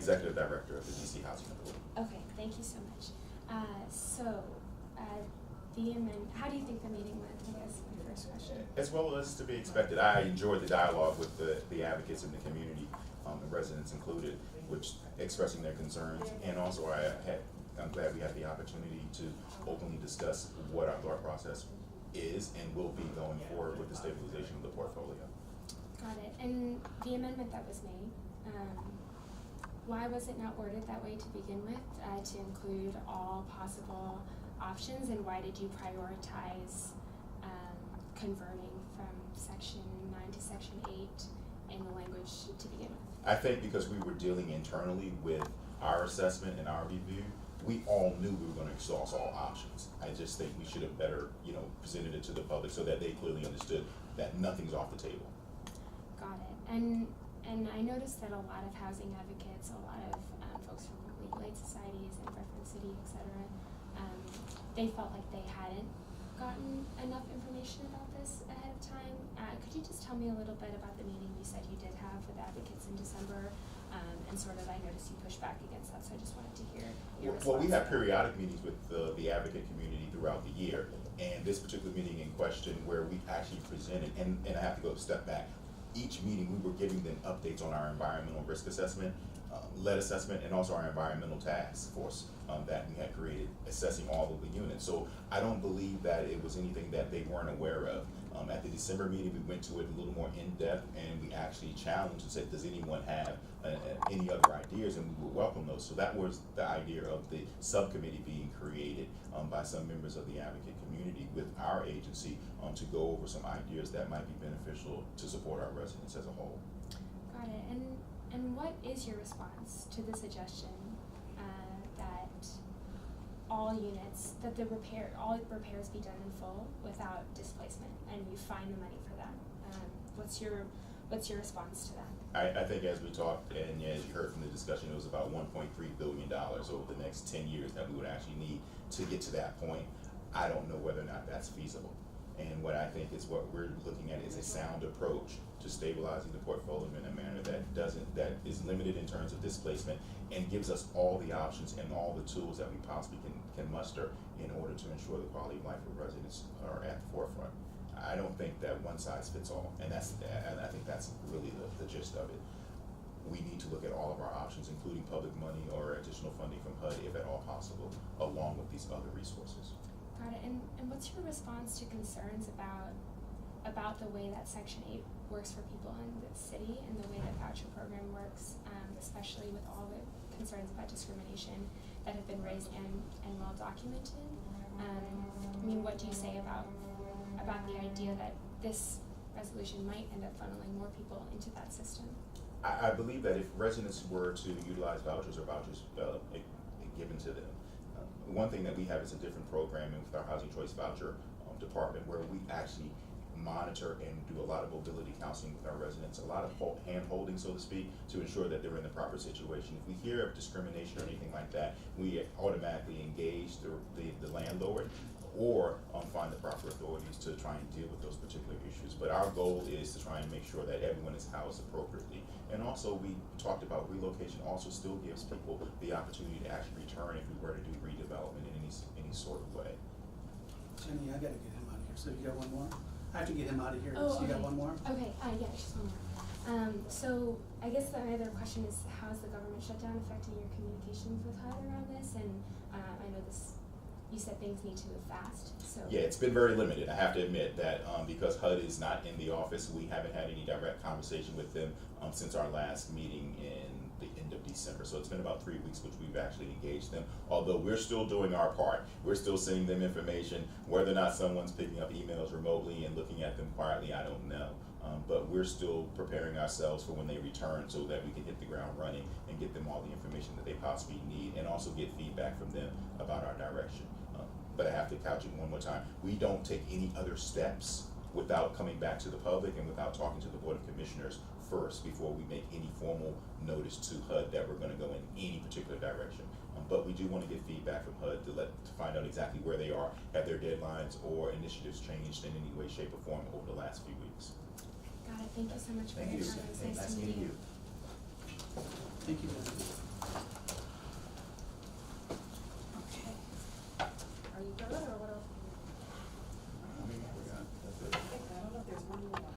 Executive Director of the DC Housing Authority. Okay, thank you so much. How do you think the meeting went? I guess my first question. As well as to be expected. I enjoyed the dialogue with the advocates in the community, the residents included, which expressing their concerns, and also I'm glad we had the opportunity to openly discuss what our thought process is and will be going forward with the stabilization of the portfolio. Got it. And the amendment that was made, why was it not worded that way to begin with, to include all possible options, and why did you prioritize converting from Section 9 to Section 8 in the language to begin with? I think because we were dealing internally with our assessment and our review, we all knew we were going to exhaust all options. I just think we should have better, presented it to the public so that they clearly understood that nothing's off the table. Got it. And I noticed that a lot of housing advocates, a lot of folks from legal aid societies and Redford City, etc., they felt like they hadn't gotten enough information about this ahead of time. Could you just tell me a little bit about the meeting you said you did have with advocates in December? And sort of, I noticed you pushed back against that, so I just wanted to hear your response. Well, we have periodic meetings with the advocate community throughout the year, and this particular meeting in question where we actually presented, and I have to go a step back, each meeting we were giving them updates on our environmental risk assessment, lead assessment, and also our environmental task force that we had created, assessing all of the units. So I don't believe that it was anything that they weren't aware of. At the December meeting, we went to it a little more in-depth, and we actually challenged and said, does anyone have any other ideas? And we would welcome those. So that was the idea of the subcommittee being created by some members of the advocate community with our agency to go over some ideas that might be beneficial to support our residents as a whole. Got it. And what is your response to the suggestion that all repairs be done in full without displacement, and you find the money for that? What's your response to that? I think as we talked, and as you heard from the discussion, it was about $1.3 billion over the next 10 years that we would actually need to get to that point. I don't know whether or not that's feasible. And what I think is what we're looking at is a sound approach to stabilizing the portfolio in a manner that is limited in terms of displacement and gives us all the options and all the tools that we possibly can muster in order to ensure the quality of life of residents are at the forefront. I don't think that one size fits all, and I think that's really the gist of it. We need to look at all of our options, including public money or additional funding from HUD, if at all possible, along with these other resources. Got it. And what's your response to concerns about the way that Section 8 works for people in the city and the way that voucher program works, especially with all the concerns about discrimination that have been raised and well documented? What do you say about the idea that this resolution might end up funneling more people into that system? I believe that if residents were to utilize vouchers given to them, one thing that we have is a different programming with our Housing Choice Voucher department, where we actually monitor and do a lot of mobility counseling with our residents, a lot of hand-holding, so to speak, to ensure that they're in the proper situation. If we hear of discrimination or anything like that, we automatically engage the landlord or find the proper authorities to try and deal with those particular issues. But our goal is to try and make sure that everyone is housed appropriately. And also, we talked about relocation also still gives people the opportunity to actually return if we were to do redevelopment in any sort of way. Jenny, I gotta get him out of here. So you got one more? I have to get him out of here. Oh, so you got one more? Okay, yeah, just one more. So I guess my other question is, how is the government shutdown affecting your communications with HUD around this? And I know you said things need to move fast, so. Yeah, it's been very limited. I have to admit that because HUD is not in the office, we haven't had any direct conversation with them since our last meeting in the end of December. So it's been about 3 weeks which we've actually engaged them, although we're still doing our part. We're still sending them information. Whether or not someone's picking up emails remotely and looking at them quietly, I don't know. But we're still preparing ourselves for when they return so that we can hit the ground running and get them all the information that they possibly need, and also get feedback from them about our direction. But I have to couch it one more time. We don't take any other steps without coming back to the public and without talking to the Board of Commissioners first before we make any formal notice to HUD that we're going to go in any particular direction. But we do want to get feedback from HUD to find out exactly where they are, have their deadlines or initiatives changed in any way, shape, or form over the last few weeks. Got it. Thank you so much for Thank your you. time. It was nice to meet you. Thank you.